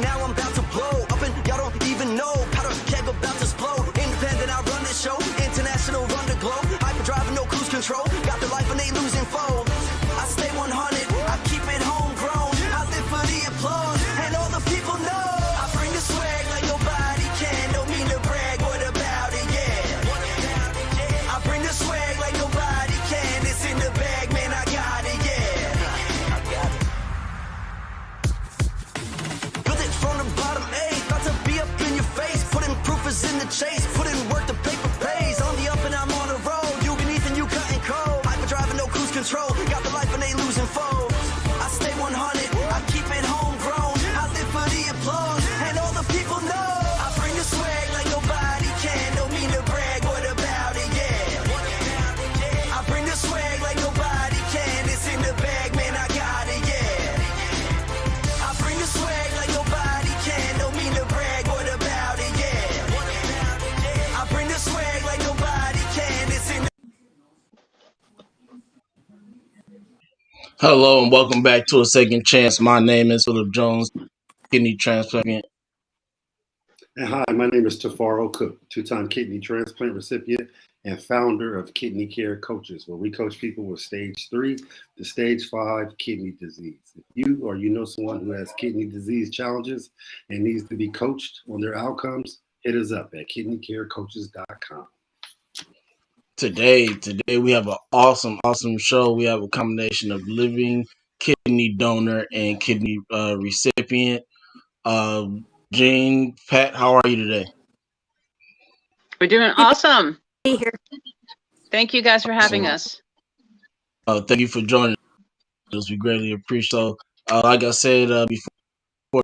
Now I'm about to blow up and y'all don't even know. Powder keg about to explode. Independent, I run this show. International, run the globe. Hyperdrive, no cruise control. Got the life and they losing foe. I stay 100, I keep it homegrown. I live for the applause and all the people know. I bring the swag like nobody can. Don't mean to brag, what about it, yeah. I bring the swag like nobody can. It's in the bag, man, I got it, yeah. I got it. Build it from the bottom, ayy. About to be up in your face. Putting proof is in the chase. Put in work, the paper pays. On the up and I'm on the road. You beneath and you cutting cold. Hyperdrive and no cruise control. Got the life and they losing foes. I stay 100, I keep it homegrown. I live for the applause and all the people know. I bring the swag like nobody can. Don't mean to brag, what about it, yeah. I bring the swag like nobody can. It's in the bag, man, I got it, yeah. I bring the swag like nobody can. Don't mean to brag, what about it, yeah. I bring the swag like nobody can. It's in the Hello and welcome back to A Second Chance. My name is Philip Jones, kidney transplant. And hi, my name is Tafaro Cook, two-time kidney transplant recipient and founder of Kidney Care Coaches, where we coach people with stage 3 to stage 5 kidney disease. If you or you know someone who has kidney disease challenges and needs to be coached on their outcomes, hit us up at kidneycarecoaches.com. Today we have an awesome show. We have a combination of living kidney donor and kidney recipient. Jean, Pat, how are you today? We're doing awesome. Be here. Thank you guys for having us. Thank you for joining us. We greatly appreciate it. So, like I said before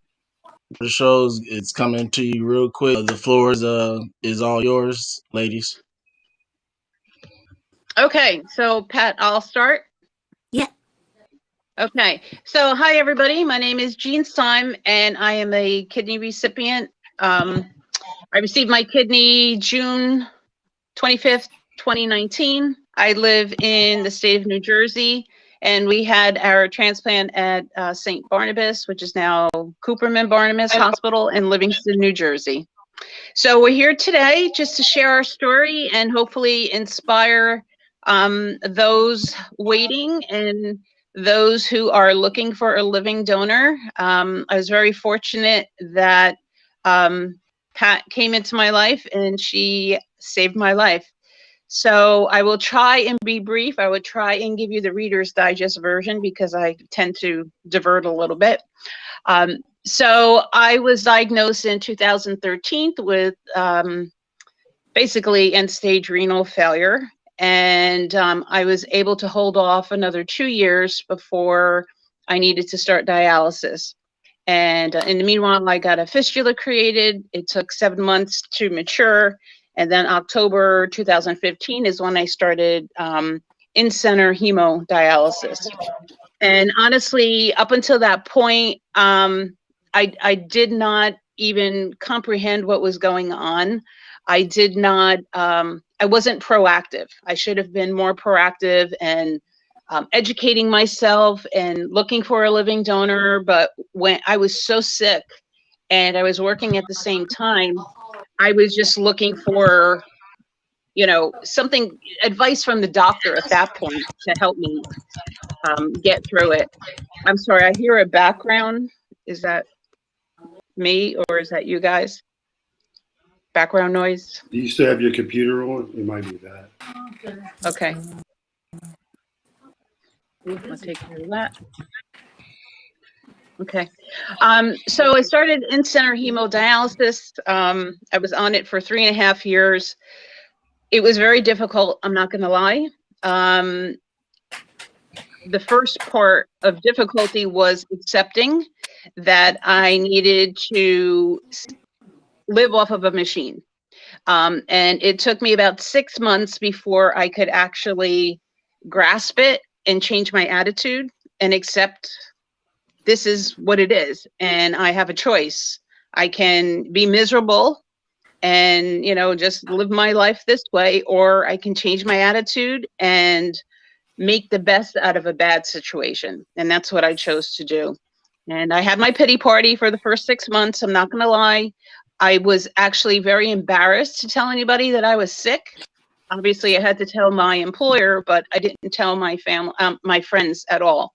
the shows, it's coming to you real quick. The floor is all yours, ladies. Okay, so Pat, I'll start. Yeah. Okay, so hi everybody. My name is Jean Sime, and I am a kidney recipient. I received my kidney June 25th, 2019. I live in the state of New Jersey, and we had our transplant at St. Barnabas, which is now Cooperman Barnabas Hospital in Livingston, New Jersey. So we're here today just to share our story and hopefully inspire those waiting and those who are looking for a living donor. I was very fortunate that Pat came into my life and she saved my life. So I will try and be brief. I would try and give you the Reader's Digest version because I tend to divert a little bit. So I was diagnosed in 2013 with basically end-stage renal failure. And I was able to hold off another 2 years before I needed to start dialysis. And in the meanwhile, I got a fistula created. It took 7 months to mature. And then October 2015 is when I started in-center hemodialysis. And honestly, up until that point, I did not even comprehend what was going on. I did not, I wasn't proactive. I should have been more proactive and educating myself and looking for a living donor. But when I was so sick and I was working at the same time, I was just looking for, you know, something, advice from the doctor at that point to help me get through it. I'm sorry, I hear a background. Is that me or is that you guys? Background noise? Do you still have your computer on? It might be that. Okay. I'll take care of that. Okay. So I started in-center hemodialysis. I was on it for 3.5 years. It was very difficult, I'm not going to lie. The first part of difficulty was accepting that I needed to live off of a machine. And it took me about 6 months before I could actually grasp it and change my attitude and accept this is what it is. And I have a choice. I can be miserable and, you know, just live my life this way, or I can change my attitude and make the best out of a bad situation. And that's what I chose to do. And I had my pity party for the first 6 months. I'm not going to lie. I was actually very embarrassed to tell anybody that I was sick. Obviously, I had to tell my employer, but I didn't tell my family, my friends at all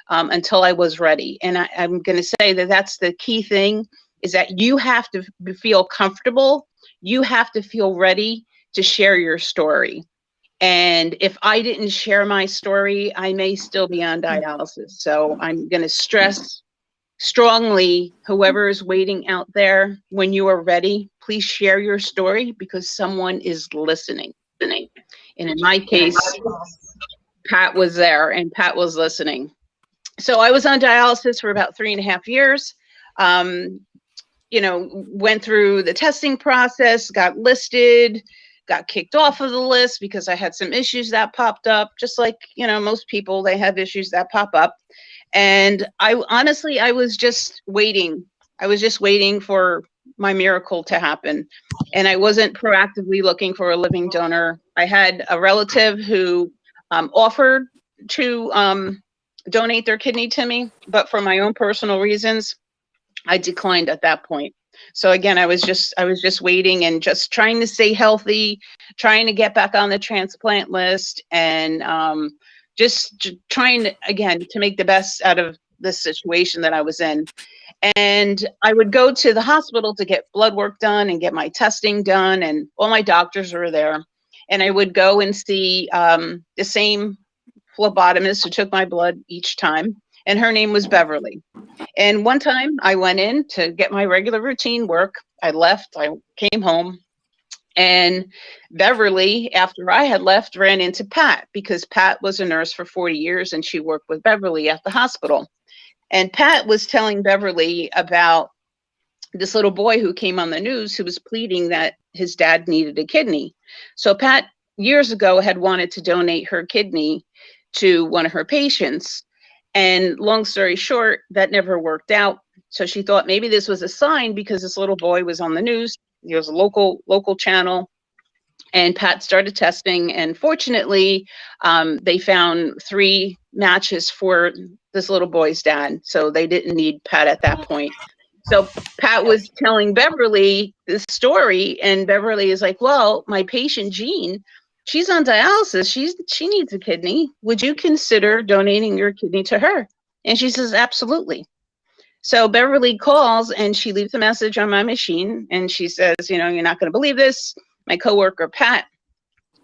until I was ready. And I'm going to say that that's the key thing, is that you have to feel comfortable. You have to feel ready to share your story. And if I didn't share my story, I may still be on dialysis. So I'm going to stress strongly, whoever is waiting out there, when you are ready, please share your story, because someone is listening. And in my case, Pat was there and Pat was listening. So I was on dialysis for about 3.5 years. You know, went through the testing process, got listed, got kicked off of the list because I had some issues that popped up, just like, you know, most people, they have issues that pop up. And I honestly, I was just waiting. I was just waiting for my miracle to happen. And I wasn't proactively looking for a living donor. I had a relative who offered to donate their kidney to me, but for my own personal reasons, I declined at that point. So again, I was just waiting and just trying to stay healthy, trying to get back on the transplant list, and just trying to, again, to make the best out of this situation that I was in. And I would go to the hospital to get blood work done and get my testing done, and all my doctors were there. And I would go and see the same phlebotomist who took my blood each time, and her name was Beverly. And one time I went in to get my regular routine work. I left, I came home, and Beverly, after I had left, ran into Pat, because Pat was a nurse for 40 years and she worked with Beverly at the hospital. And Pat was telling Beverly about this little boy who came on the news who was pleading that his dad needed a kidney. So Pat, years ago, had wanted to donate her kidney to one of her patients. And long story short, that never worked out. So she thought maybe this was a sign, because this little boy was on the news. He was a local channel. And Pat started testing. And fortunately, they found 3 matches for this little boy's dad. So they didn't need Pat at that point. So Pat was telling Beverly this story, and Beverly is like, well, my patient Jean, she's on dialysis. She needs a kidney. Would you consider donating your kidney to her? And she says, absolutely. So Beverly calls and she leaves a message on my machine, and she says, you know, you're not going to believe this. My coworker, Pat,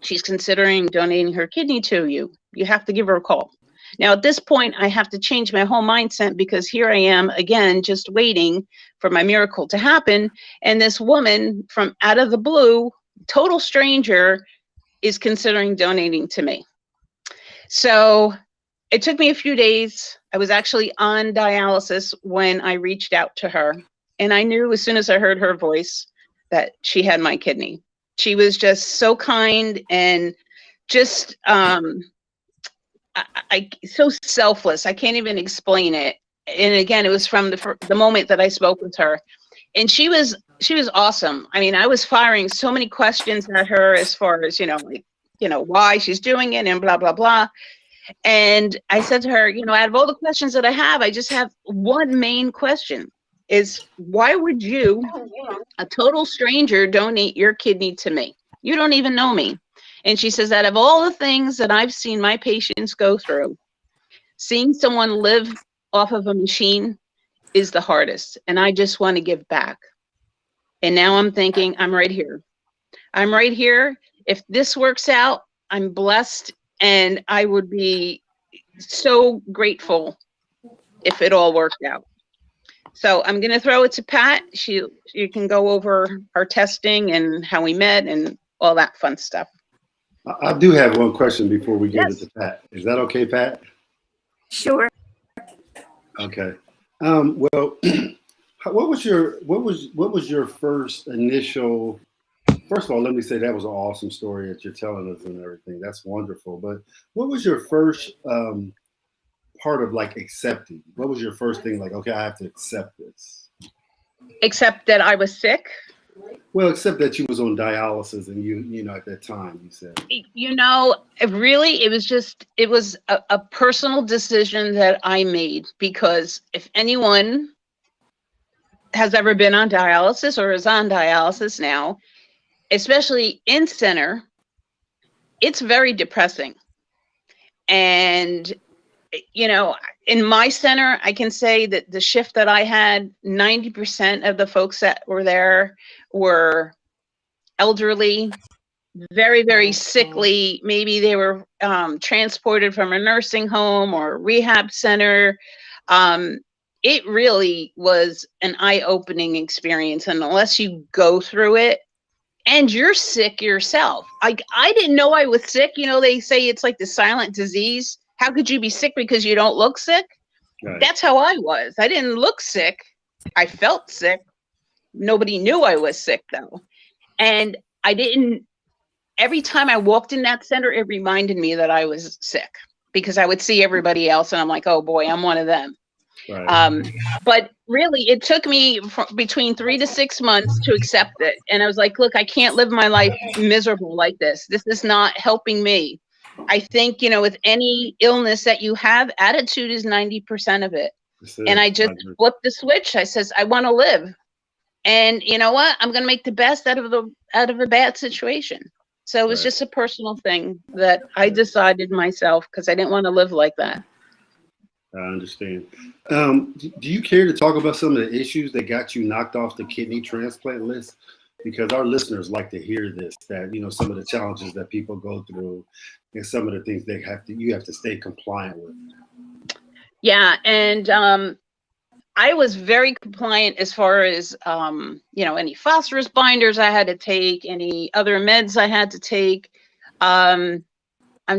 she's considering donating her kidney to you. You have to give her a call. Now, at this point, I have to change my whole mindset, because here I am again, just waiting for my miracle to happen. And this woman from out of the blue, total stranger, is considering donating to me. So it took me a few days. I was actually on dialysis when I reached out to her. And I knew as soon as I heard her voice that she had my kidney. She was just so kind and just so selfless. I can't even explain it. And again, it was from the moment that I spoke with her. And she was awesome. I mean, I was firing so many questions at her, as far as, why she's doing it and blah, blah, blah. And I said to her, out of all the questions that I have, I just have one main question, is why would you, a total stranger, donate your kidney to me? You don't even know me. And she says, out of all the things that I've seen my patients go through, seeing someone live off of a machine is the hardest. And I just want to give back. And now I'm thinking, I'm right here. I'm right here. If this works out, I'm blessed. And I would be so grateful if it all worked out. So I'm going to throw it to Pat. You can go over our testing and how we met and all that fun stuff. I do have one question before we give Yes. it to Pat. Is that okay, Pat? Sure. Okay. Well, what was your first initial? First of all, let me say that was an awesome story that you're telling us and everything. That's wonderful. But what was your first part of like accepting? What was your first thing like? Okay, I have to accept this. Except that I was sick. Well, except that you was on dialysis and you know, at that time you said. You know, really, it was a personal decision that I made, because if anyone has ever been on dialysis or is on dialysis now, especially in center, it's very depressing. And, you know, in my center, I can say that the shift that I had, 90% of the folks that were there were elderly, very, very sickly. Maybe they were transported from a nursing home or a rehab center. It really was an eye-opening experience. And unless you go through it, and you're sick yourself. I didn't know I was sick. You know, they say it's like the silent disease. How could you be sick because you don't look sick? Right. That's how I was. I didn't look sick. I felt sick. Nobody knew I was sick, though. And I didn't, every time I walked in that center, it reminded me that I was sick, because I would see everybody else and I'm like, oh boy, I'm one of them. Right. But really, it took me between 3 to 6 months to accept it. And I was like, look, I can't live my life miserable like this. This is not helping me. I think, you know, with any illness that you have, attitude is 90% of it. And I just flipped the switch. I says, I want to live. And you know what? I'm going to make the best out of a bad situation. So it was just a personal thing that I decided myself, because I didn't want to live like that. I understand. Do you care to talk about some of the issues that got you knocked off the kidney transplant list? Because our listeners like to hear this, that, you know, some of the challenges that people go through and some of the things you have to stay compliant with. Yeah. And I was very compliant as far as, you know, any phosphorus binders I had to take, any other meds I had to take. I'm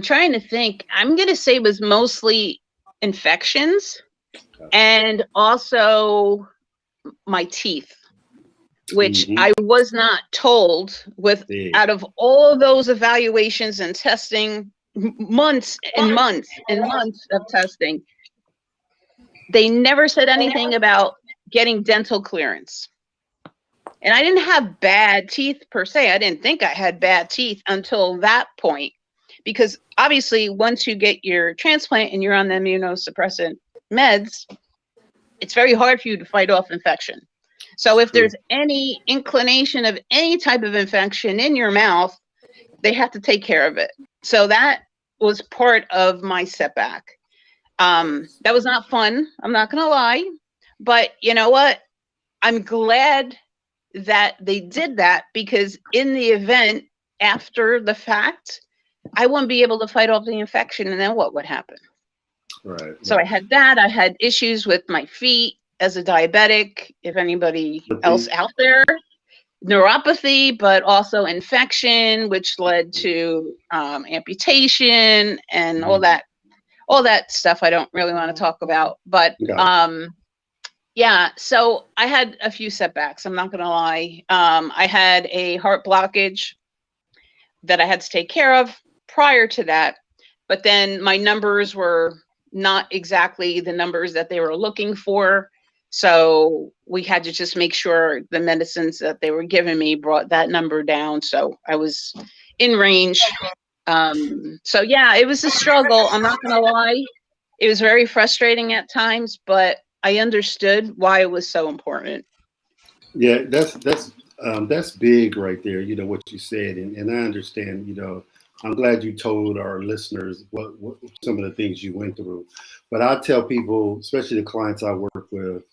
trying to think. I'm going to say it was mostly infections and also my teeth, which I was not told with out of all of those evaluations and testing, months and months and months of testing. They never said anything about getting dental clearance. And I didn't have bad teeth per se. I didn't think I had bad teeth until that point. Because obviously, once you get your transplant and you're on the immunosuppressant meds, it's very hard for you to fight off infection. So if there's any inclination of any type of infection in your mouth, they have to take care of it. So that was part of my setback. That was not fun. I'm not going to lie. But you know what? I'm glad that they did that, because in the event after the fact, I wouldn't be able to fight off the infection, and then what would happen? Right. So I had that. I had issues with my feet as a diabetic. If anybody else out there, neuropathy, but also infection, which led to amputation and all that stuff I don't really want to talk about. But yeah, so I had a few setbacks. I'm not going to lie. I had a heart blockage that I had to take care of prior to that. But then my numbers were not exactly the numbers that they were looking for. So we had to just make sure the medicines that they were giving me brought that number down. So I was in range. So yeah, it was a struggle. I'm not going to lie. It was very frustrating at times, but I understood why it was so important. Yeah, that's big right there. You know what you said, and I understand. You know, I'm glad you told our listeners what some of the things you went through. But I tell people, especially the clients I work with,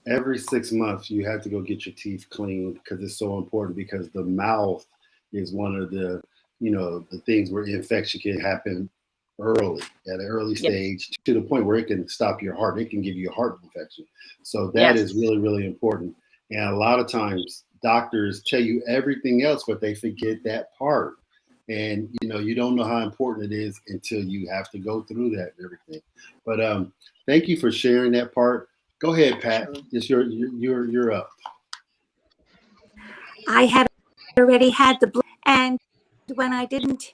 every 6 months you have to go get your teeth cleaned, because it's so important. Because the mouth is one of the, you know, the things where infection can happen early, at an early stage, to the point where it can stop your heart. It can give you a heart infection. So that is really, really important. And a lot of times doctors tell you everything else, but they forget that part. And, you know, you don't know how important it is until you have to go through that and everything. But thank you for sharing that part. Go ahead, Pat. Just you're up. I had already had the blood, and when I didn't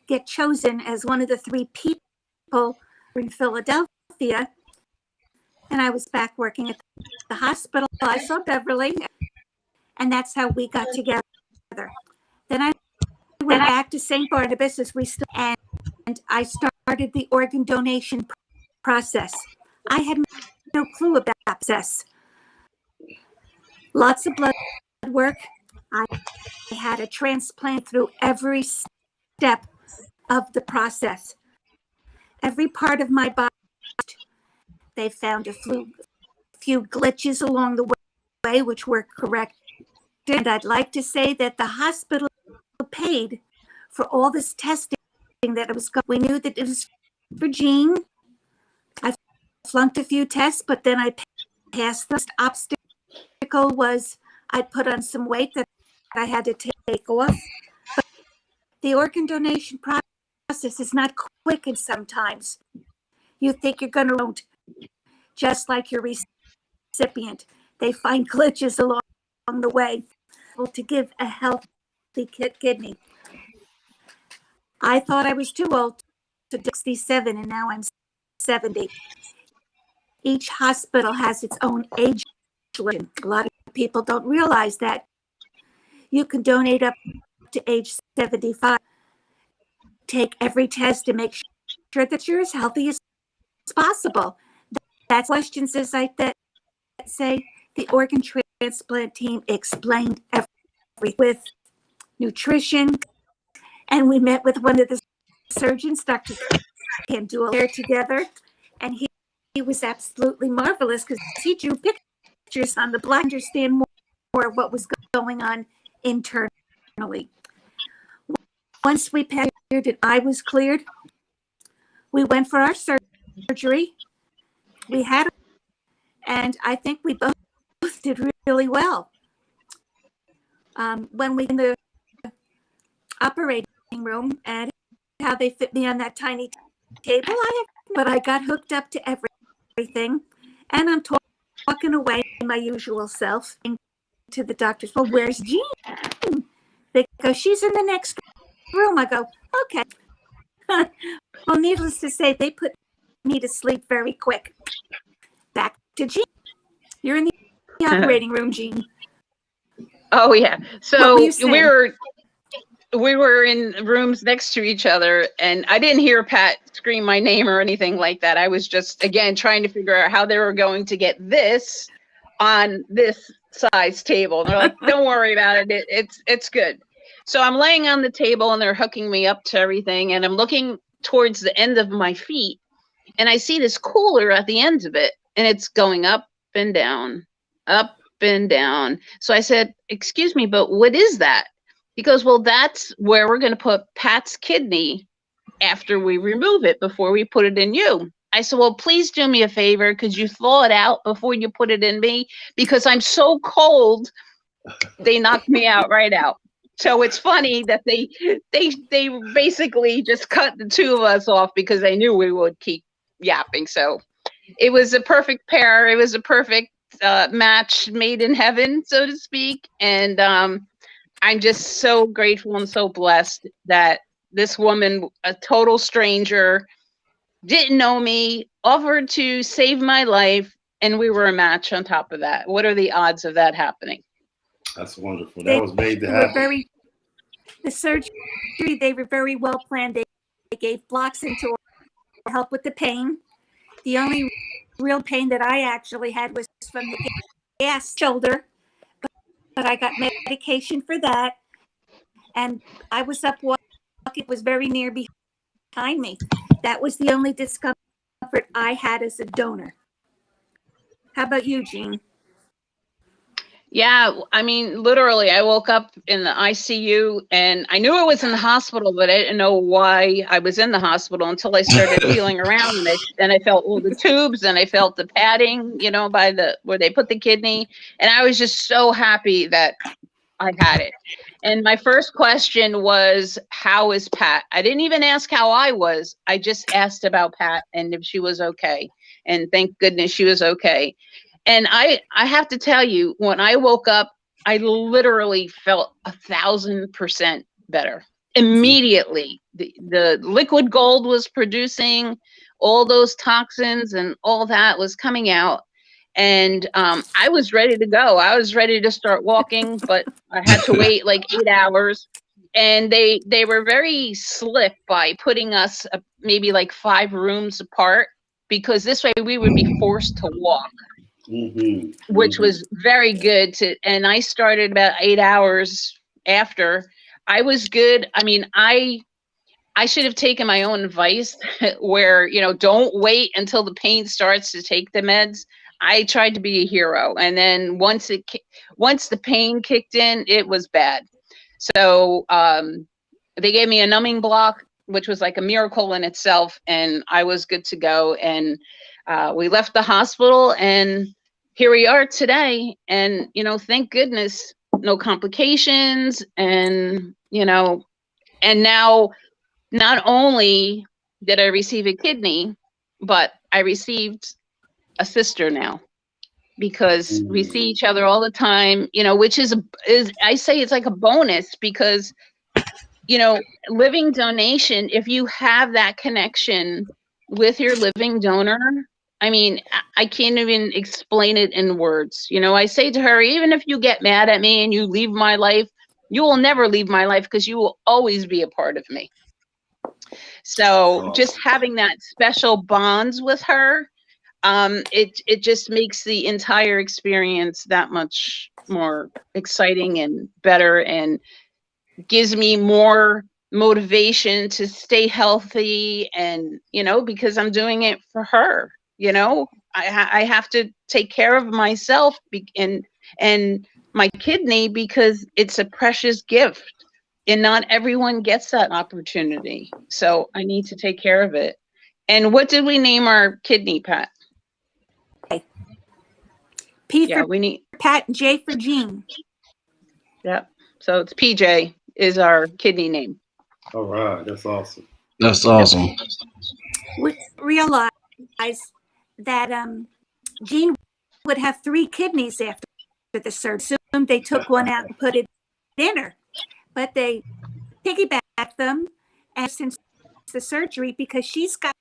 get chosen as one of the 3 people in Philadelphia, and I was back working at the hospital, I saw Beverly, and that's how we got together. Then I went back to St. Barnabas as we still, and I started the organ donation process. I had no clue about process. Lots of blood work. I had a transplant through every step of the process. Every part of my body. They found a few glitches along the way, which were corrected. And I'd like to say that the hospital paid for all this testing that it was going. We knew that it was for Jean. I flunked a few tests, but then I passed. The obstacle was I put on some weight that I had to take off. But the organ donation process is not quick, and sometimes you think you're going to, just like your recipient. They find glitches along the way to give a healthy kidney. I thought I was too old to 67, and now I'm 70. Each hospital has its own age limit. A lot of people don't realize that. You can donate up to age 75. Take every test to make sure that you're as healthy as possible. That's questions as I say the organ transplant team explained everything with nutrition, and we met with one of the surgeons, Dr. Candula, together, and he was absolutely marvelous because he drew pictures on the blood, understand more of what was going on internally. Once we passed and I was cleared, we went for our surgery. We had, and I think we both did really well. When we in the operating room and how they fit me on that tiny table, but I got hooked up to everything, and I'm talking away my usual self to the doctors. Well, where's Jean? They go, she's in the next room. I go, okay. Well, needless to say, they put me to sleep very quick. Back to Jean. You're in the operating room, Jean. Oh yeah. So were we were in rooms next to each other, and I didn't hear Pat scream my name or anything like that. I was just, again, trying to figure out how they were going to get this on this size table. And they're like, don't worry about it. It's good. So I'm laying on the table and they're hooking me up to everything. And I'm looking towards the end of my feet, and I see this cooler at the end of it, and it's going up and down, up and down. So I said, excuse me, but what is that? He goes, well, that's where we're going to put Pat's kidney after we remove it, before we put it in you. I said, well, please do me a favor. Could you thaw it out before you put it in me? Because I'm so cold, they knocked me out right out. So it's funny that they basically just cut the two of us off because they knew we would keep yapping. So it was a perfect pair. It was a perfect match made in heaven, so to speak. And I'm just so grateful and so blessed that this woman, a total stranger, didn't know me, offered to save my life, and we were a match on top of that. What are the odds of that happening? That's wonderful. That was made to happen. The surgery, they were very well planned. They gave blocks into help with the pain. The only real pain that I actually had was from the gas shoulder, but I got medication for that. And I was up walking, it was very near behind me. That was the only discomfort I had as a donor. How about you, Jean? Yeah, I mean, literally, I woke up in the ICU, and I knew I was in the hospital, but I didn't know why I was in the hospital until I started feeling around, and I felt all the tubes, and I felt the padding, by where they put the kidney, and I was just so happy that I had it. And my first question was, how is Pat? I didn't even ask how I was. I just asked about Pat and if she was okay. And thank goodness she was okay. And I have to tell you, when I woke up, I literally felt 1,000% better immediately. The liquid gold was producing all those toxins, and all that was coming out. And I was ready to go. I was ready to start walking, but I had to wait like 8 hours. And they were very slick by putting us maybe like 5 rooms apart, because this way we would be forced to walk, which was very good. And I started about 8 hours after. I was good. I mean, I should have taken my own advice where, don't wait until the pain starts to take the meds. I tried to be a hero. And then once the pain kicked in, it was bad. So they gave me a numbing block, which was like a miracle in itself. And I was good to go. And we left the hospital, and here we are today. And, thank goodness, no complications. And, and now, not only did I receive a kidney, but I received a sister now, because we see each other all the time, which is I say it's like a bonus, because, living donation, if you have that connection with your living donor, I mean, I can't even explain it in words. I say to her, even if you get mad at me and you leave my life, you will never leave my life, because you will always be a part of me. So just having that special bonds with her, it just makes the entire experience that much more exciting and better, and gives me more motivation to stay healthy. And, because I'm doing it for her, I have to take care of myself and my kidney, because it's a precious gift. And not everyone gets that opportunity. So I need to take care of it. And what did we name our kidney, Pat? P for Pat, J for Jean. Yep. So it's PJ is our kidney name. All right. That's awesome. That's awesome. We realized that Jean would have 3 kidneys after the surgery. Assumed they took one out and put it in her. But they piggybacked them, and since the surgery, because she's got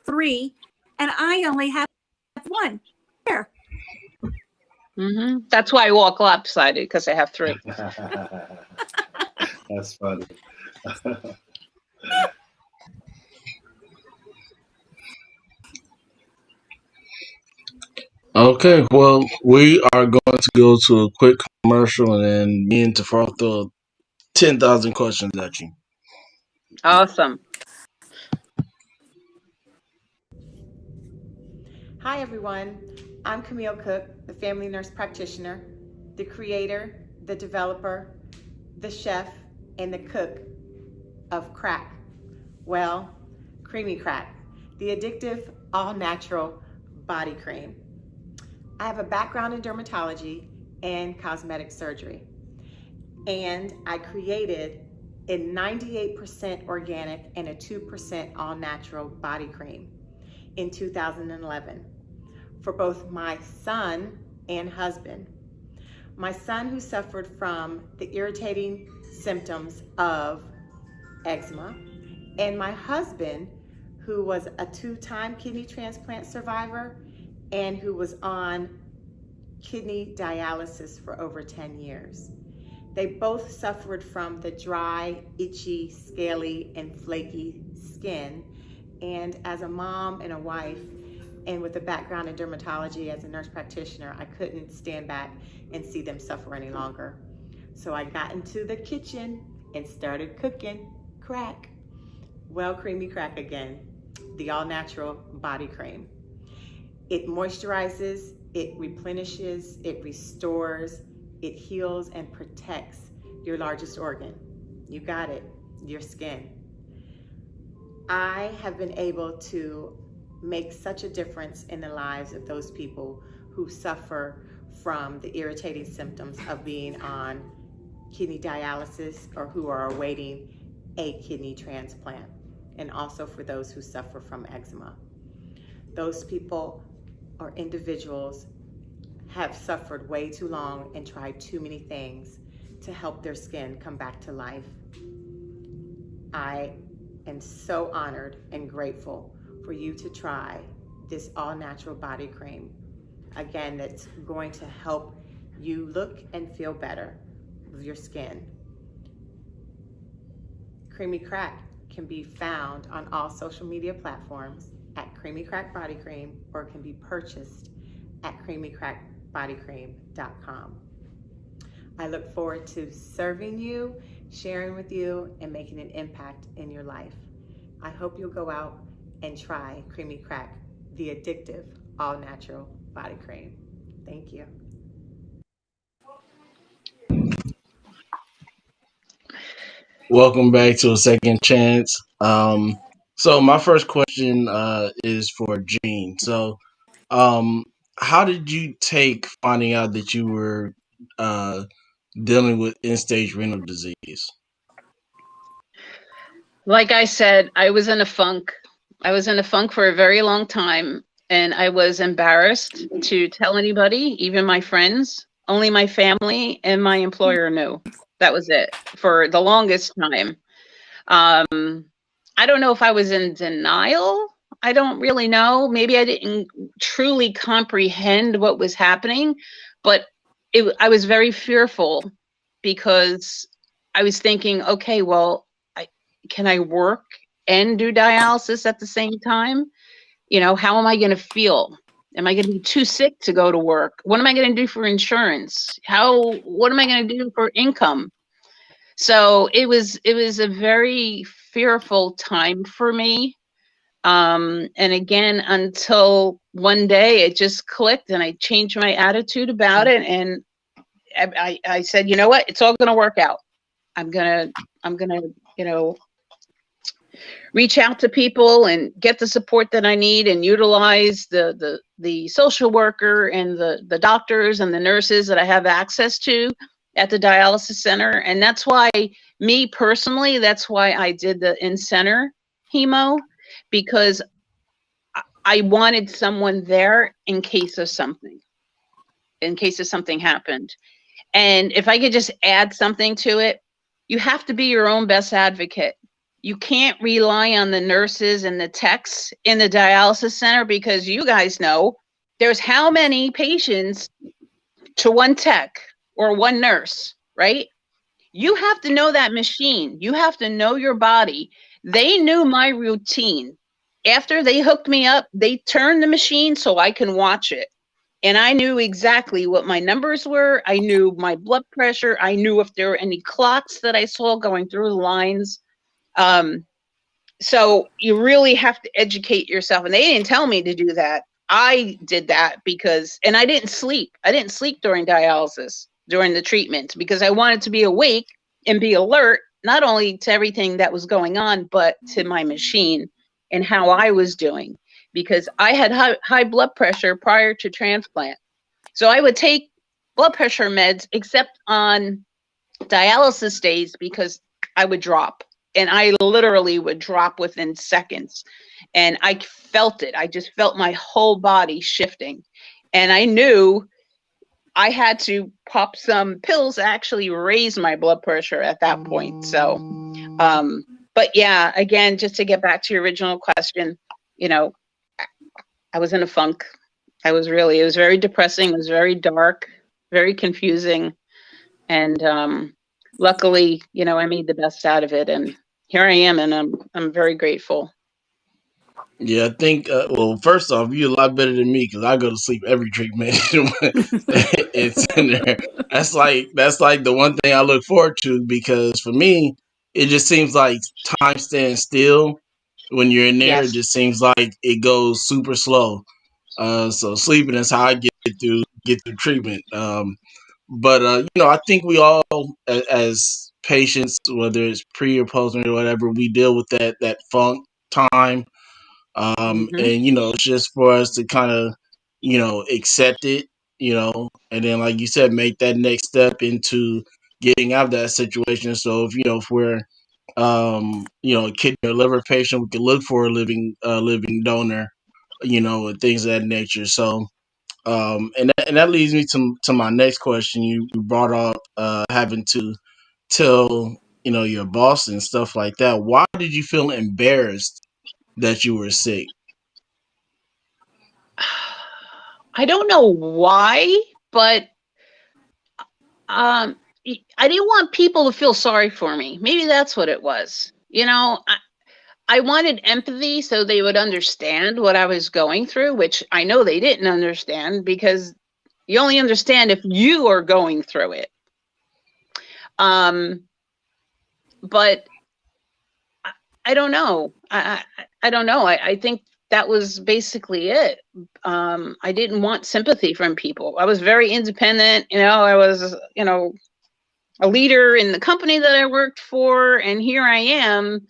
3 and I only have 1. Here. That's why I walk lopsided, because I have 3. That's funny. Okay, well, we are going to go to a quick commercial, and then me and Tafar throw 10,000 questions at you. Awesome. Hi, everyone. I'm Camille Cook, the family nurse practitioner, the creator, the developer, the chef, and the cook of crack. Well, creamy crack, the addictive, all-natural body cream. I have a background in dermatology and cosmetic surgery, and I created a 98% organic and a 2% all-natural body cream in 2011 for both my son and husband. My son, who suffered from the irritating symptoms of eczema, and my husband, who was a 2-time kidney transplant survivor and who was on kidney dialysis for over 10 years. They both suffered from the dry, itchy, scaly, and flaky skin. And as a mom and a wife, and with a background in dermatology as a nurse practitioner, I couldn't stand back and see them suffer any longer. So I got into the kitchen and started cooking crack. Well, creamy crack again, the all-natural body cream. It moisturizes, it replenishes, it restores, it heals and protects your largest organ. You got it, your skin. I have been able to make such a difference in the lives of those people who suffer from the irritating symptoms of being on kidney dialysis or who are awaiting a kidney transplant, and also for those who suffer from eczema. Those people or individuals have suffered way too long and tried too many things to help their skin come back to life. I am so honored and grateful for you to try this all-natural body cream. again, that's going to help you look and feel better with your skin. Creamy Crack can be found on all social media platforms at Creamy Crack Body Cream, or can be purchased at creamycrackbodycream.com. I look forward to serving you, sharing with you, and making an impact in your life. I hope you'll go out and try Creamy Crack, the addictive, all-natural body cream. Thank you. Welcome back to a second chance. So my first question is for Gene. So, um, how did you take finding out that you were uh, dealing with end-stage renal disease? Like I said, I was in a funk. I was in a funk for a very long time, and I was embarrassed to tell anybody, even my friends. Only my family and my employer knew. That was it for the longest time. Um, I don't know if I was in denial. I don't really know. Maybe I didn't truly comprehend what was happening, but I was very fearful because I was thinking, okay, well, I, can I work and do dialysis at the same time? You know, how am I going to feel? Am I going to be too sick to go to work? What am I going to do for insurance? What am I going to do for income? So it was a very fearful time for me. And again, until one day it just clicked and I changed my attitude about it. And I said, you know what, it's all going to work out. I'm gonna, you know, reach out to people and get the support that I need, and utilize the social worker and the doctors and the nurses that I have access to at the dialysis center. And that's why, me personally, that's why I did the in-center hemo, because I wanted someone there in case of something happened. And if I could just add something to it, you have to be your own best advocate. You can't rely on the nurses and the techs in the dialysis center, because you guys know there's how many patients to one tech or one nurse, right? You have to know that machine. You have to know your body. They knew my routine. After they hooked me up, they turned the machine so I can watch it. And I knew exactly what my numbers were. I knew my blood pressure. I knew if there were any clots that I saw going through the lines. So you really have to educate yourself. And they didn't tell me to do that. I did that because, and I didn't sleep. I didn't sleep during dialysis, during the treatment, because I wanted to be awake and be alert, not only to everything that was going on, but to my machine and how I was doing, because I had high blood pressure prior to transplant. So I would take blood pressure meds except on dialysis days, because I would drop, and I literally would drop within seconds. And I felt it. I just felt my whole body shifting. And I knew I had to pop some pills to actually raise my blood pressure at that point. So, but yeah, again, just to get back to your original question, you know, I was in a funk. It was very depressing. It was very dark, very confusing. And luckily, you know, I made the best out of it. And here I am, and I'm very grateful. Yeah, I think. Well, first off, you're a lot better than me because I go to sleep every treatment. It's in there. That's like the one thing I look forward to, because for me, it just seems like time stands still when you're in there. It Yes. just seems like it goes super slow. So sleeping is how I get through treatment. But I think we all, as patients, whether it's pre or post or whatever, we deal with that funk time. Hmm. And it's just for us to kind of, accept it, and then, like you said, make that next step into getting out of that situation. So if we're, a kidney or liver patient, we can look for a living donor, and things of that nature. So, and that leads me to my next question. You brought up having to tell, your boss and stuff like that. Why did you feel embarrassed that you were sick? I don't know why, but I didn't want people to feel sorry for me. Maybe that's what it was. I wanted empathy so they would understand what I was going through, which I know they didn't understand because you only understand if you are going through it. But I don't know. I don't know. I think that was basically it. I didn't want sympathy from people. I was very independent. I was, a leader in the company that I worked for. And here I am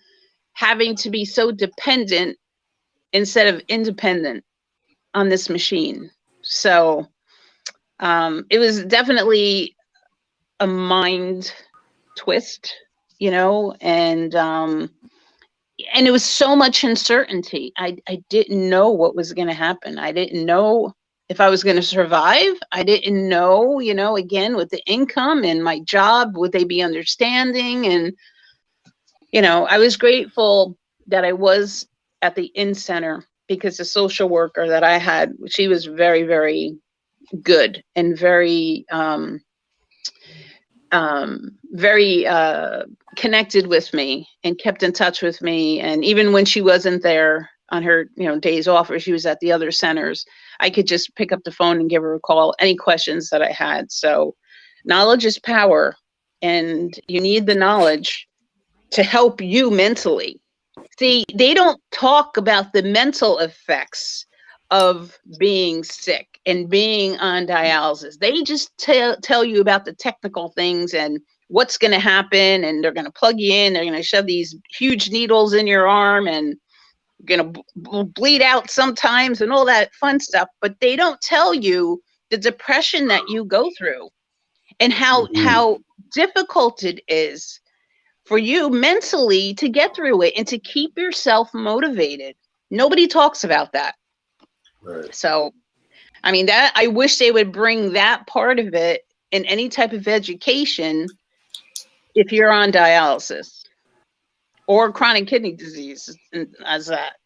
having to be so dependent instead of independent on this machine. So it was definitely a mind twist, and it was so much uncertainty. I didn't know what was going to happen. I didn't know if I was going to survive. I didn't know, again, with the income and my job, would they be understanding? And, I was grateful that I was at the in center because the social worker that I had, she was very, very good and very, very connected with me and kept in touch with me. And even when she wasn't there on her, days off, or she was at the other centers, I could just pick up the phone and give her a call, any questions that I had. So knowledge is power, and you need the knowledge to help you mentally. See, they don't talk about the mental effects of being sick and being on dialysis. They just tell you about the technical things and what's going to happen, and they're going to plug you in. They're going to shove these huge needles in your arm, and you're going to bleed out sometimes and all that fun stuff. But they don't tell you the depression that you go through and how difficult it is for you mentally to get through it and to keep yourself motivated. Nobody talks about that. Right. So, I mean, that I wish they would bring that part of it in any type of education if you're on dialysis or chronic kidney disease as that,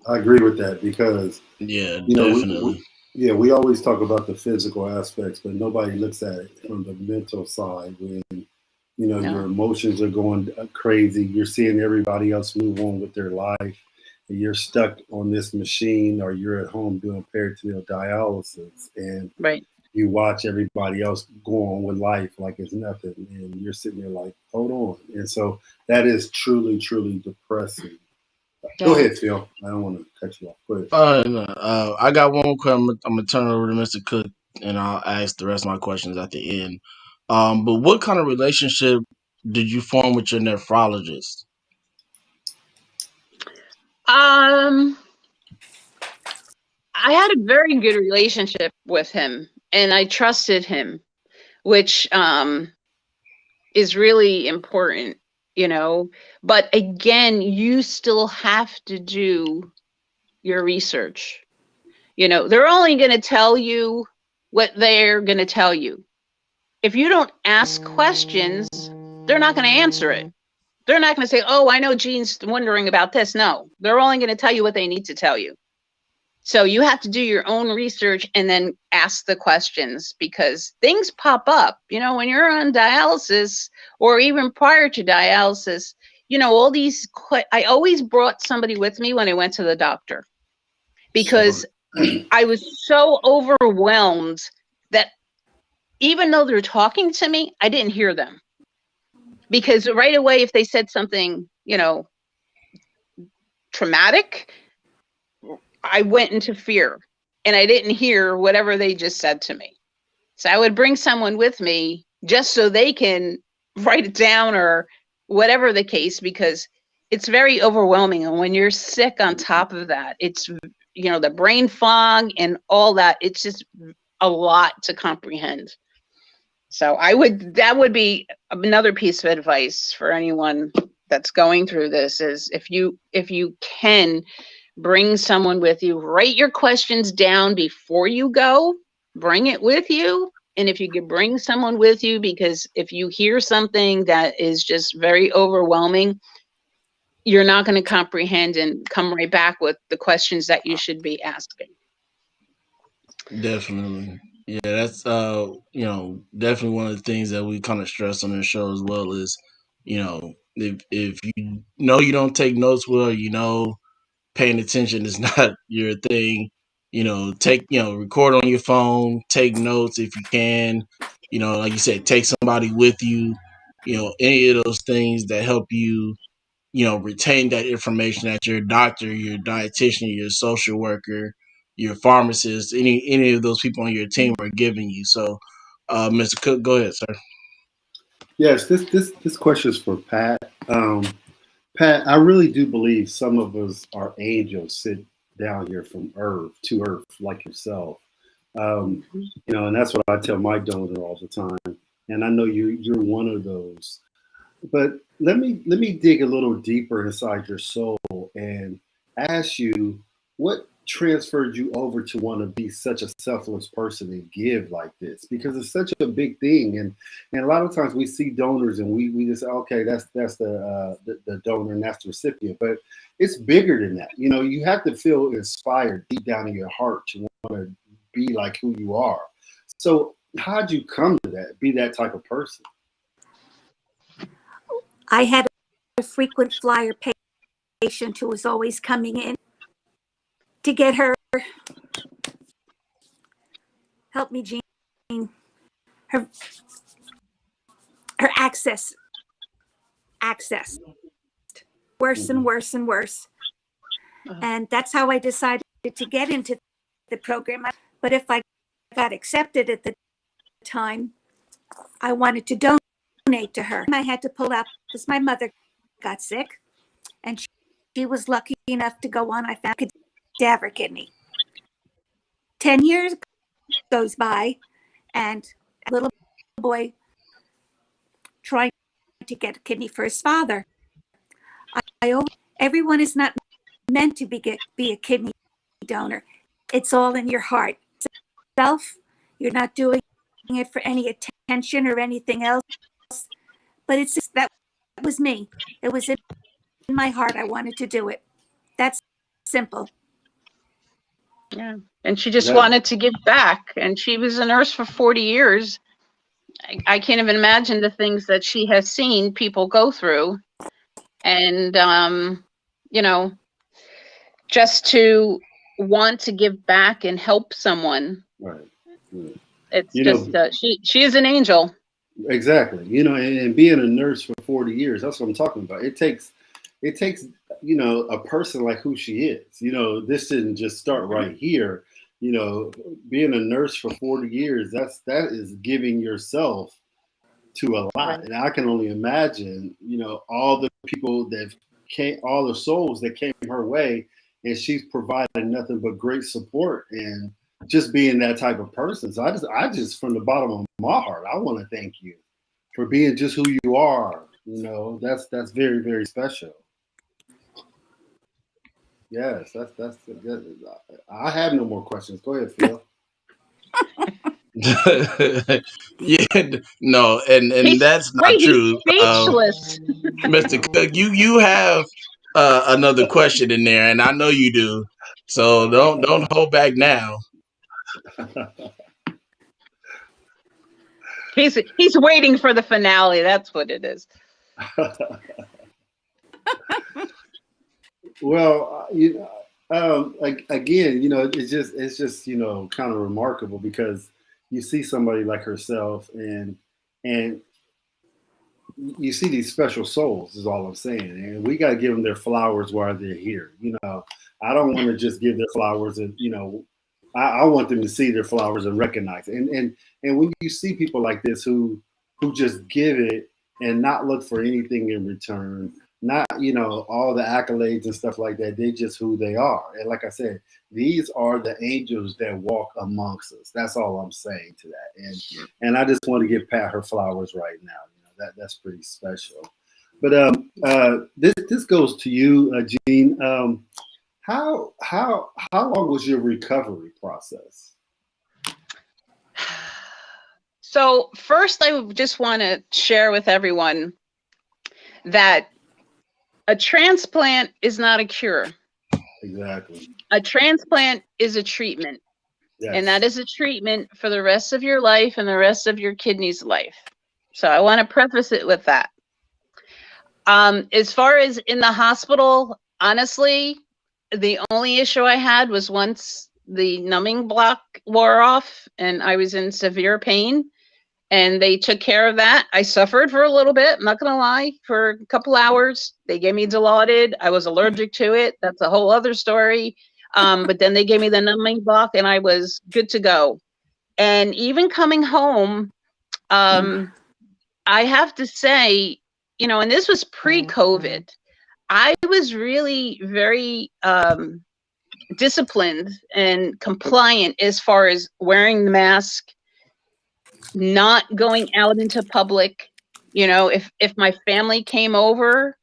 I agree with that because, Yeah, we, definitely. we always talk about the physical aspects, but nobody looks at it from the mental side when, your No. emotions are going crazy. You're seeing everybody else move on with their life, and you're stuck on this machine, or you're at home doing peritoneal dialysis, and Right. you watch everybody else go on with life like it's nothing, and you're sitting there like, hold on. And so that is truly, truly depressing. Go Yeah. ahead, Phil. I don't want to cut you off. Go ahead. No, I got one question. I'm gonna turn it over to Mr. Cook, and I'll ask the rest of my questions at the end. But what kind of relationship did you form with your nephrologist? I had a very good relationship with him, and I trusted him, which is really important, But again, you still have to do your research. They're only going to tell you what they're going to tell you. If you don't ask questions, they're not going to answer it. They're not going to say, oh, I know Jean's wondering about this. No, they're only going to tell you what they need to tell you. So you have to do your own research and then ask the questions, because things pop up, when you're on dialysis or even prior to dialysis, all these, I always brought somebody with me when I went to the doctor, because I was so overwhelmed that even though they're talking to me, I didn't hear them. Because right away, if they said something, traumatic, I went into fear and I didn't hear whatever they just said to me. So I would bring someone with me just so they can write it down or whatever the case, because it's very overwhelming. And when you're sick on top of that, it's, the brain fog and all that, it's just a lot to comprehend. So that would be another piece of advice for anyone that's going through this, is if you can bring someone with you, write your questions down before you go, bring it with you. And if you could bring someone with you, because if you hear something that is just very overwhelming, you're not going to comprehend and come right back with the questions that you should be asking. Definitely. Yeah, that's definitely one of the things that we kind of stress on the show as well is, if you know you don't take notes well, paying attention is not your thing. Take record on your phone, take notes if you can. Like you said, take somebody with you. Any of those things that help you retain that information that your doctor, your dietitian, your social worker, your pharmacist, any of those people on your team are giving you. So, Mr. Cook, go ahead, sir. Yes, this question is for Pat. Pat, I really do believe some of us are angels sit down here from Earth to Earth, like yourself. And that's what I tell my donor all the time. And I know you're one of those. But let me dig a little deeper inside your soul and ask you what transferred you over to want to be such a selfless person and give like this, because it's such a big thing. And a lot of times we see donors and we just say, okay, that's the donor and that's the recipient, but it's bigger than that. You have to feel inspired deep down in your heart to want to be like who you are. So how'd you come to that, be that type of person? I had a frequent flyer patient who was always coming in to get her, help me, Jean, her access worse and worse and worse. And that's how I decided to get into the program. But if I got accepted at the time, I wanted to donate to her. And I had to pull out because my mother got sick and she was lucky enough to go on. I found a cadaver kidney. 10 years goes by and a little boy trying to get a kidney for his father. Everyone is not meant to be a kidney donor. It's all in your heart. You're not doing it for any attention or anything else, but it's just that was me. It was in my heart. I wanted to do it. That's simple. Yeah. And she just Yeah. wanted to give back. And she was a nurse for 40 years. I can't even imagine the things that she has seen people go through. And, just to want to give back and help someone. Right. Yeah. It's she is an angel. Exactly. And being a nurse for 40 years, that's what I'm talking about. It takes, a person like who she is. This didn't just start right here. Being a nurse for 40 years, that is giving yourself to a lot. Right. And I can only imagine, all the people that came, all the souls that came her way, and she's providing nothing but great support and just being that type of person. So I just from the bottom of my heart, I want to thank you for being just who you are. That's very, very special. Yes, that's I have no more questions. Go ahead, Phil. Yeah, no, and He's that's not wait, he's true. speechless. Mr. Cook, you have another question in there, and I know you do. So don't hold back now. He's waiting for the finale. That's what it is. Well, again, it's just kind of remarkable because you see somebody like herself and you see these special souls is all I'm saying, and we got to give them their flowers while they're here. I don't want to just give their flowers and I want them to see their flowers and recognize it. And when you see people like this who just give it and not look for anything in return, not all the accolades and stuff like that, they just who they are. And like I said, these are the angels that walk amongst us. That's all I'm saying to that. And I just want to give Pat her flowers right now. That's pretty special. But this goes to you, Jean. How long was your recovery process? So first, I just want to share with everyone that a transplant is not a cure. Exactly. A transplant is a treatment. And that Yes. is a treatment for the rest of your life and the rest of your kidney's life. So I want to preface it with that. As far as in the hospital, honestly, the only issue I had was once the numbing block wore off and I was in severe pain and they took care of that. I suffered for a little bit, I'm not gonna lie, for a couple hours. They gave me Dilaudid. I was allergic to it. That's a whole other story. But then they gave me the numbing block and I was good to go. And even coming home, I have to say, and this was pre-COVID, I was really very disciplined and compliant as far as wearing the mask, not going out into public. If my family came over,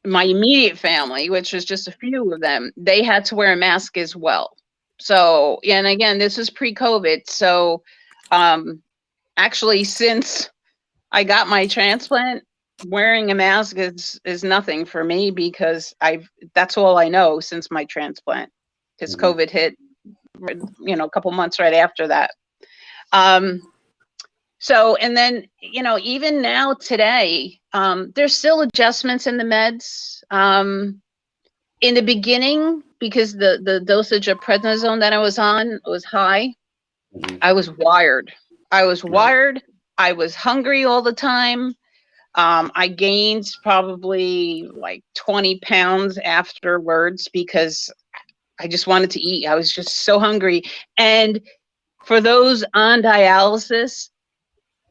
my immediate family, which was just a few of them, they had to wear a mask as well. So, and again, this was pre-COVID. So, actually, since I got my transplant, wearing a mask is nothing for me because that's all I know since my transplant, because COVID hit, a couple months right after that. So, and then, even now today, there's still adjustments in the meds. In the beginning, because the dosage of prednisone that I was on was high, I was wired. I was hungry all the time. I gained probably like 20 pounds afterwards because I just wanted to eat. I was just so hungry. And for those on dialysis,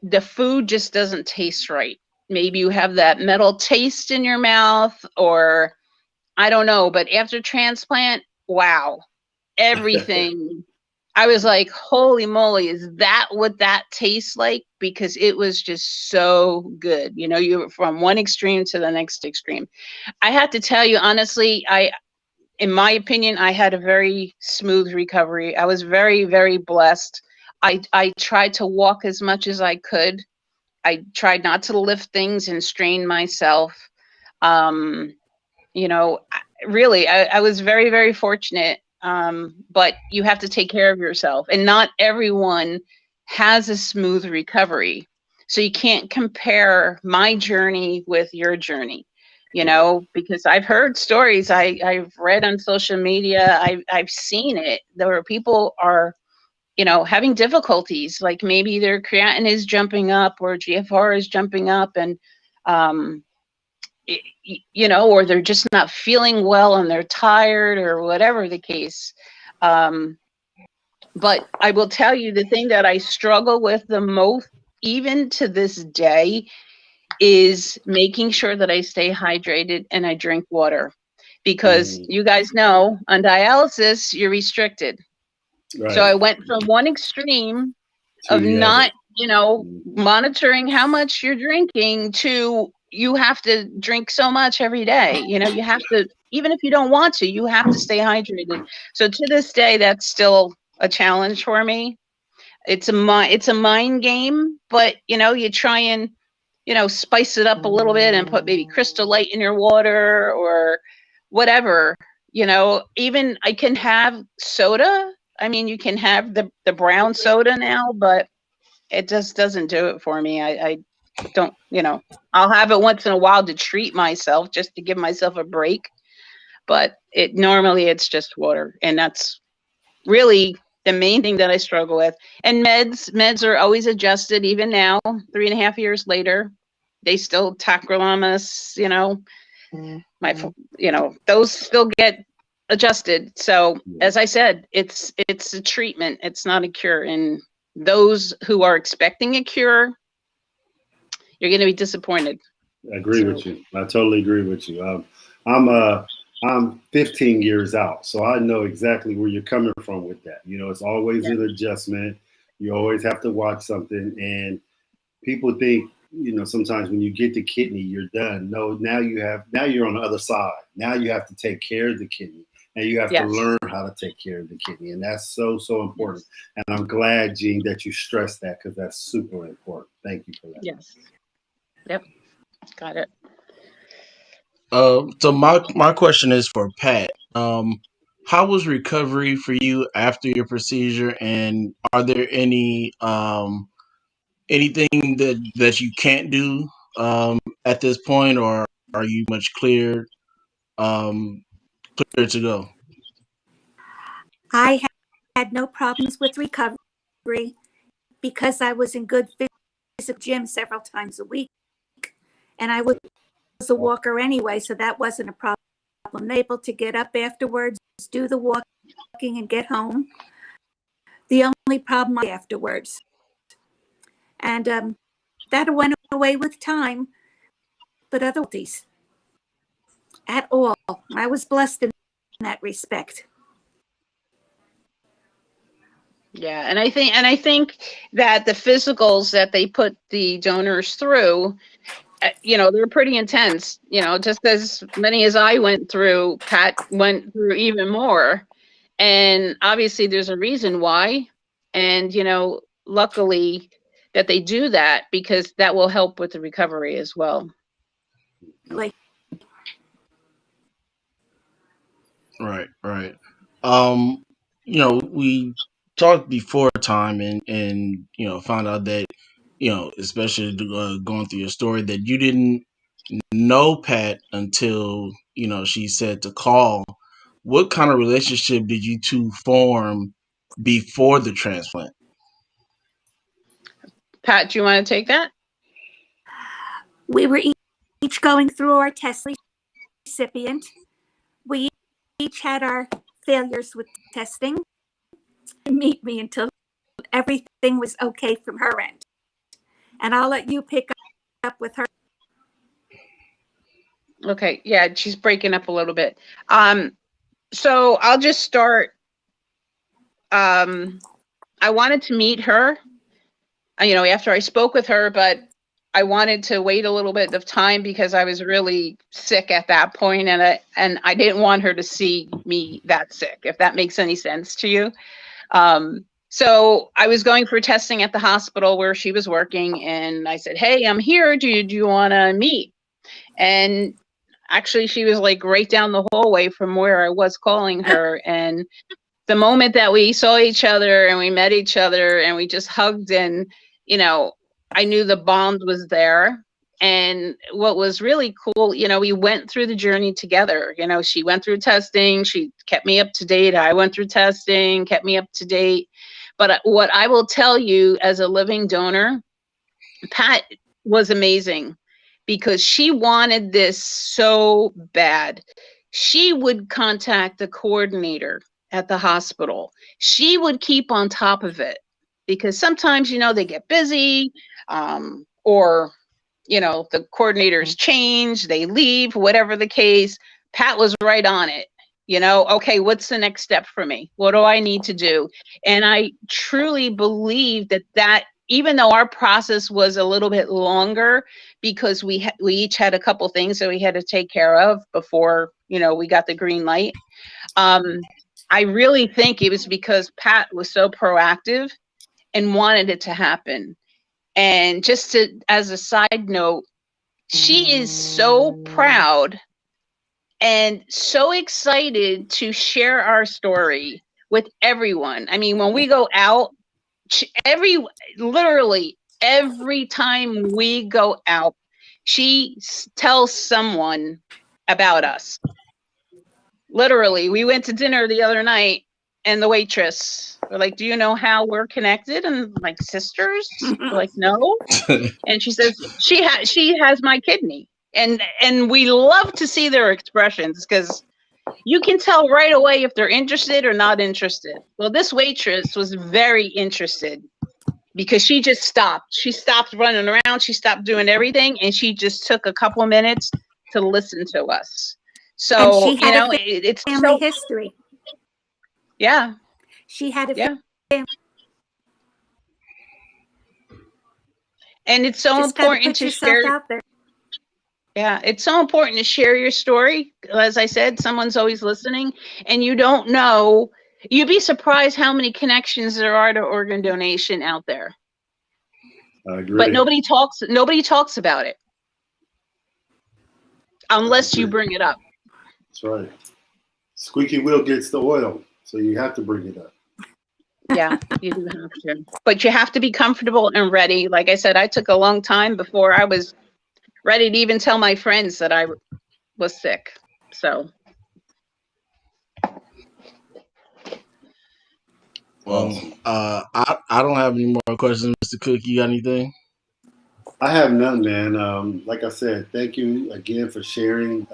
the food just doesn't taste right. Maybe you have that metal taste in your mouth, or I don't know. But after transplant, wow, everything. I was like, holy moly, is that what that tastes like? Because it was just so good. You were from one extreme to the next extreme. I have to tell you, honestly, in my opinion, I had a very smooth recovery. I was very, very blessed. I tried to walk as much as I could. I tried not to lift things and strain myself. Really, I was very, very fortunate. But you have to take care of yourself, and not everyone has a smooth recovery. So you can't compare my journey with your journey, because I've heard stories, I've read on social media, I've seen it. There were people are, having difficulties, like maybe their creatinine is jumping up or GFR is jumping up, and or they're just not feeling well and they're tired or whatever the case. But I will tell you, the thing that I struggle with the most, even to this day, is making sure that I stay hydrated and I drink water. Because you guys know, on dialysis, you're restricted. Right. So I went from one extreme of not, monitoring how much you're drinking to you have to drink so much every day. You have to, even if you don't want to, you have to stay hydrated. So to this day, that's still a challenge for me. It's a mind game, but you try and spice it up a little bit and put maybe Crystal Light in your water or whatever. Even I can have soda. I mean, you can have the brown soda now, but it just doesn't do it for me. I don't, I'll have it once in a while to treat myself, just to give myself a break. But normally it's just water, and that's really the main thing that I struggle with. And meds are always adjusted, even now, 3.5 years later, they still tacrolimus, those still get adjusted. So as I said, it's a treatment. It's not a cure. And those who are expecting a cure, you're going to be disappointed. I agree with you. I totally agree with you. I'm 15 years out, so I know exactly where you're coming from with that. It's always an adjustment. You always have to watch something, and people think, sometimes when you get the kidney, you're done. No, now you're on the other side. Now you have to take care of the kidney, and you have to learn how to take care of the kidney, and that's so, so important. And I'm glad, Jean, that you stressed that, because that's super important. Thank you for that. Yes. Yep. Got it. So my question is for Pat. how was recovery for you after your procedure, and are there any anything that you can't do at this point, or are you much um, clear to go? I had no problems with recovery because I was in good physical gym several times a week, and I was a walker anyway, so that wasn't a problem. Able to get up afterwards, do the walking, and get home. The only problem afterwards, and that went away with time, but otherwise, at all, I was blessed in that respect. Yeah, and I think that the physicals that they put the donors through, they're pretty intense. Just as many as I went through, Pat went through even more. And obviously there's a reason why. And luckily that they do that, because that will help with the recovery as well. Like, Right. We talked before time, and found out that especially going through your story, that you didn't know Pat until she said to call. What kind of relationship did you two form before the transplant? Pat, do you want to take that? we were each going through our test recipient. We each had our failures with testing. Meet me until everything was okay from her end. And I'll let you pick up with her. Okay, yeah, she's breaking up a little bit. So I'll just start. I wanted to meet her, after I spoke with her, but I wanted to wait a little bit of time because I was really sick at that point, and I didn't want her to see me that sick, if that makes any sense to you. So I was going for testing at the hospital where she was working, and I said, "Hey, I'm here. Do you want to meet?" And actually, she was like right down the hallway from where I was calling her. And the moment that we saw each other and we met each other and we just hugged, and I knew the bond was there. And what was really cool, we went through the journey together. She went through testing, she kept me up to date. I went through testing, kept me up to date. But what I will tell you, as a living donor, Pat was amazing, because she wanted this so bad. She would contact the coordinator at the hospital. She would keep on top of it, because sometimes, they get busy, or, the coordinators change, they leave, whatever the case. Pat was right on it. Okay, what's the next step for me? What do I need to do? And I truly believe that even though our process was a little bit longer, because we each had a couple things that we had to take care of before, we got the green light. I really think it was because Pat was so proactive and wanted it to happen. And just as a side note, she is so proud and so excited to share our story with everyone. I mean, when we go out, literally every time we go out, she tells someone about us. Literally, we went to dinner the other night, and the waitress, we're like, "Do you know how we're connected?" And I'm like, "Sisters?" We're like, "No." And she says, she has my kidney. And we love to see their expressions, because you can tell right away if they're interested or not interested. Well, this waitress was very interested, because she just stopped. She stopped running around. She stopped doing everything, and she just took a couple of minutes to listen to us. And So, she had it's family so, history. yeah, She had a yeah. family. And it's so Just got to important put to yourself share. out there. Yeah, it's so important to share your story. As I said, someone's always listening, and you don't know. You'd be surprised how many connections there are to organ donation out there. I agree. But nobody talks about it unless you bring it up. That's right. Squeaky wheel gets the oil, so you have to bring it up. Yeah, you do have to. But you have to be comfortable and ready. Like I said, I took a long time before I was ready to even tell my friends that I was sick. So. Well, Awesome. I don't have any more questions, Mr. Cook. You got anything? I have none, man. Like I said, thank you again for sharing.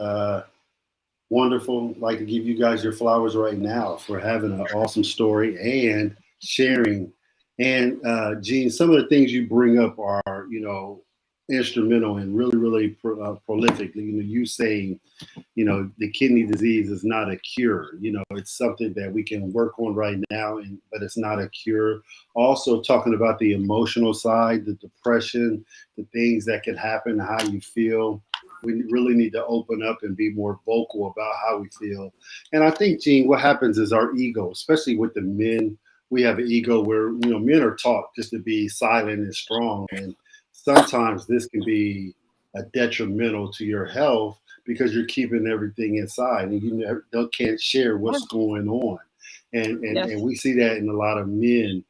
Wonderful. I'd like to give you guys your flowers right now for having an awesome story and sharing. And Gene, some of the things you bring up are, instrumental and really, really prolific. You saying, the kidney disease is not a cure. It's something that we can work on right now, but it's not a cure. Also talking about the emotional side, the depression, the things that can happen, how you feel. We really need to open up and be more vocal about how we feel. And I think, Gene, what happens is our ego, especially with the men, we have an ego where, men are taught just to be silent and strong. And sometimes this can be a detrimental to your health because you're keeping everything inside and you can't share what's going on. And we see that in a lot of men.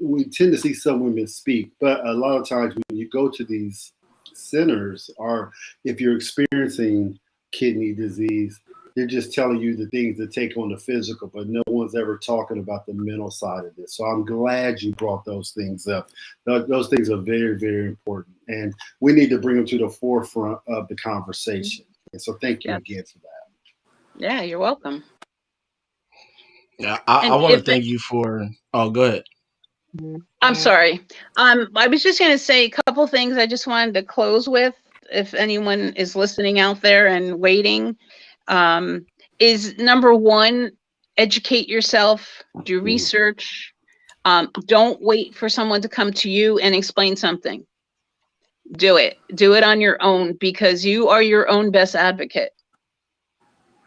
We tend to see some women speak, but a lot of times when you go to these centers, or if you're experiencing kidney disease, they're just telling you the things to take on the physical, but no one's ever talking about the mental side of this. So I'm glad you brought those things up. Those things are very, very important, and we need to bring them to the forefront of the conversation. And so thank you again for that. Yeah, you're welcome. Yeah, I want to thank you for. Oh, go ahead. I'm sorry. I was just going to say a couple things I just wanted to close with. If anyone is listening out there and waiting, is number one, educate yourself, do research. Don't wait for someone to come to you and explain something. Do it on your own, because you are your own best advocate.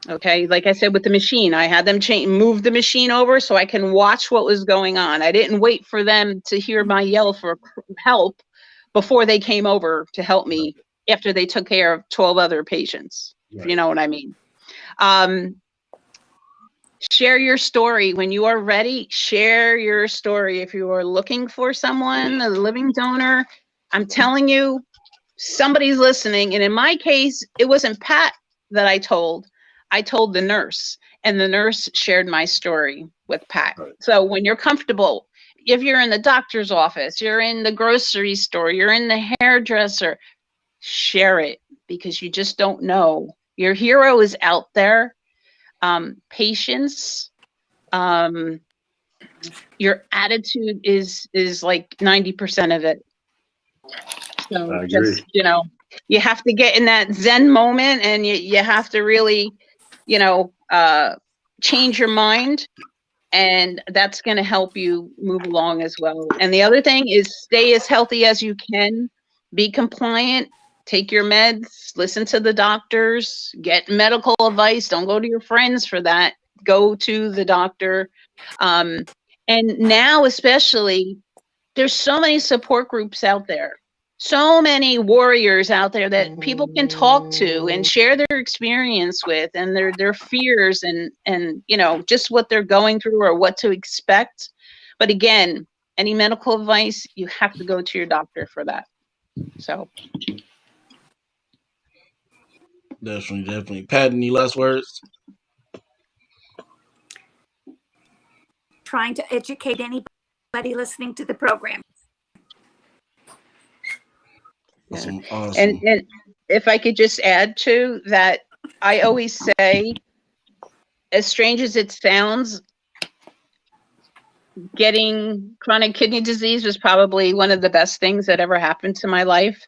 Okay, like I said with the machine, I had them move the machine over so I can watch what was going on. I didn't wait for them to hear my yell for help before they came over to help me after they took care of 12 other patients, if you know what I mean. Share your story. When you are ready, share your story. If you are looking for someone, a living donor, I'm telling you, somebody's listening. And in my case, it wasn't Pat that I told the nurse, and the nurse shared my story with Pat. So when you're comfortable, if you're in the doctor's office, you're in the grocery store, you're in the hairdresser, share it, because you just don't know. Your hero is out there. Patience, your attitude is like 90% of it. So just, you have to get in that Zen moment, and you have to really, change your mind, and that's going to help you move along as well. And the other thing is stay as healthy as you can, be compliant, take your meds, listen to the doctors, get medical advice. Don't go to your friends for that. Go to the doctor. And now, especially, there's so many support groups out there. So many warriors out there that people can talk to and share their experience with, and their fears and just what they're going through or what to expect. But again, any medical advice, you have to go to your doctor for that. So Definitely. Pat, any last words? Trying to educate anybody listening to the program. Awesome. And if I could just add to that, I always say, as strange as it sounds, getting chronic kidney disease was probably one of the best things that ever happened to my life,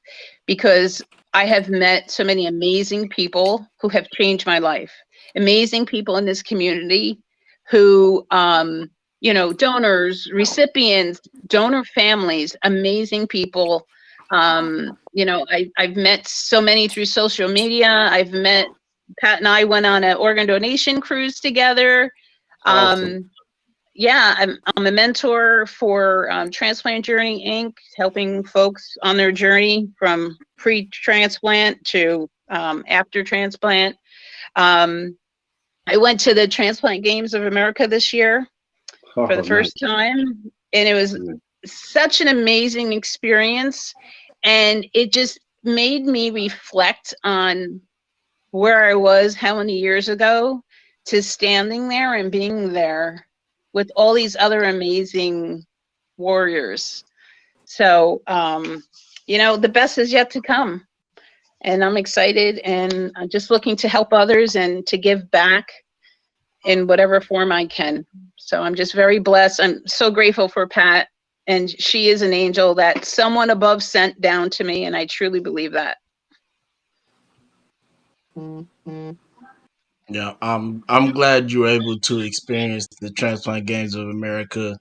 because I have met so many amazing people who have changed my life. Amazing people in this community who, donors, recipients, donor families, amazing people. I've met so many through social media. I've met Pat, and I went on an organ donation cruise together. Awesome. I'm a mentor for Transplant Journey Inc., helping folks on their journey from pre-transplant to after transplant. I went to the Transplant Games of America this year for the nice. first time, and it was such an amazing experience, and it just made me reflect on where I was how many years ago to standing there and being there with all these other amazing warriors. So, you know, the best is yet to come, and I'm excited, and I'm just looking to help others and to give back in whatever form I can. So I'm just very blessed. I'm so grateful for Pat, and she is an angel that someone above sent down to me, and I truly believe that. Yeah, I'm glad you were able to experience the Transplant Games of America.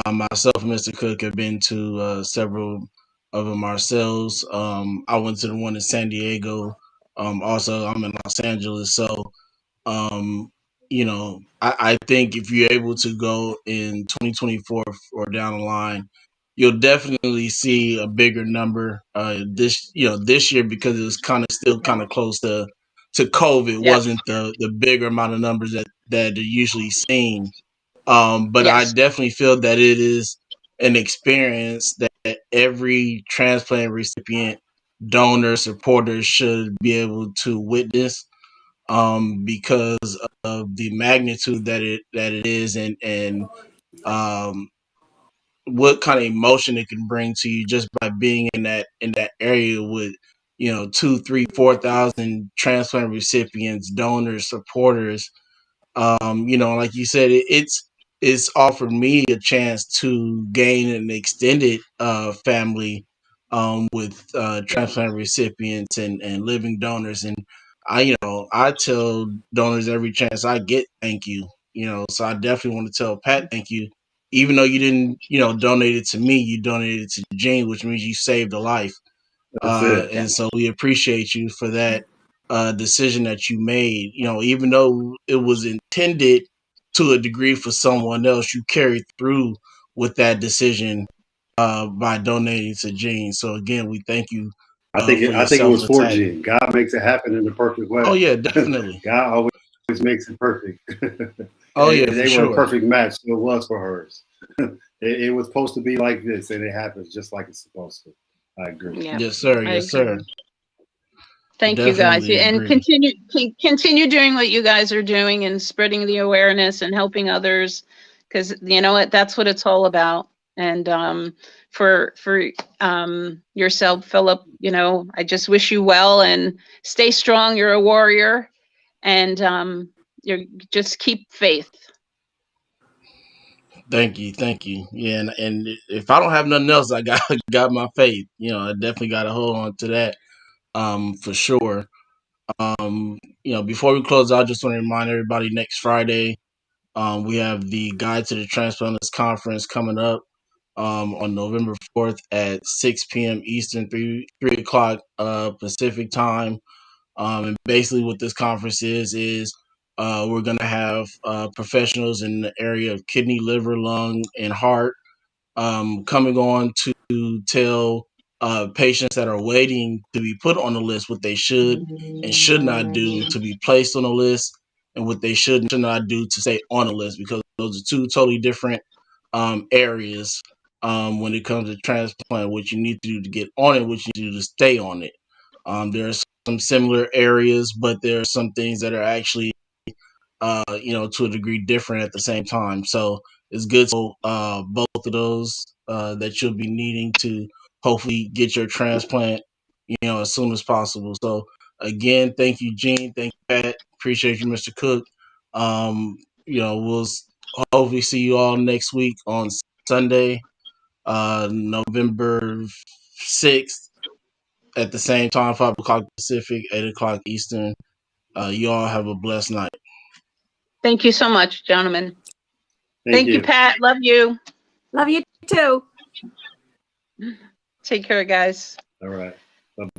Myself and Mr. Cook have been to several of them ourselves. I went to the one in San Diego. Also, I'm in Los Angeles, so um, you know, I think if you're able to go in 2024 or down the line, you'll definitely see a bigger number. This year because it was kind of still kind of close to COVID, Yes, wasn't the bigger amount of numbers that are usually seen. But I yes, definitely feel that it is an experience that every transplant recipient, donor, supporter should be able to witness, because of the magnitude that it is, and um, what kind of emotion it can bring to you just by being in that area with 2, 3, 4,000 transplant recipients, donors, supporters. Like you said, it's offered me a chance to gain an extended family, with transplant recipients and living donors, and I tell donors every chance I get, thank you. So I definitely want to tell Pat thank you, even though you didn't donate it to me, you donated it to Gene, which means you saved a life. That's it. And so we appreciate you for that decision that you made. Even though it was intended to a degree for someone else, you carried through with that decision by donating to Gene. So again, we thank you for I your think it was for selfless act. Gene. God makes it happen in the perfect Oh way. yeah, definitely. God always makes it perfect. Oh yeah, And for they were a sure. perfect match. So it was for hers. It was supposed to be like this, and it happens just like it's supposed to. I agree. yeah, Yes, sir. I Yes, sir. agree. Thank you guys, Definitely and agree. continue doing what you guys are doing and spreading the awareness and helping others, because you know what, that's what it's all about. And for yourself, Philip, I just wish you well and stay strong. You're a warrior, and you just keep faith. Thank you. Yeah, and if I don't have nothing else, I got got my faith. I definitely got to hold on to that, for sure. Before we close out, I just want to remind everybody next Friday, we have the Guide to the Transplanters Conference coming up, on November 4th at 6 p.m. Eastern, 3 o'clock Pacific time. And basically, what this conference is we're going to have professionals in the area of kidney, liver, lung, and heart, coming on to tell patients that are waiting to be put on the list what they should and should not do to be placed on the list, and what they should and should not do to stay on the list, because those are two totally different areas, when it comes to transplant. What you need to do to get on it, what you need to do to stay on it. There are some similar areas, but there are some things that are actually to a degree different at the same time. So it's good to both of those that you'll be needing to hopefully get your transplant, as soon as possible. So again, thank you, Gene. Thank you, Pat. Appreciate you, Mr. Cook. We'll hopefully see you all next week on Sunday, November 6th at the same time, 5 o'clock Pacific, 8 o'clock Eastern. You all have a blessed night. Thank you so much, gentlemen. Thank Thank you, you. Pat. Love you. Love you too. Take care, guys. All right.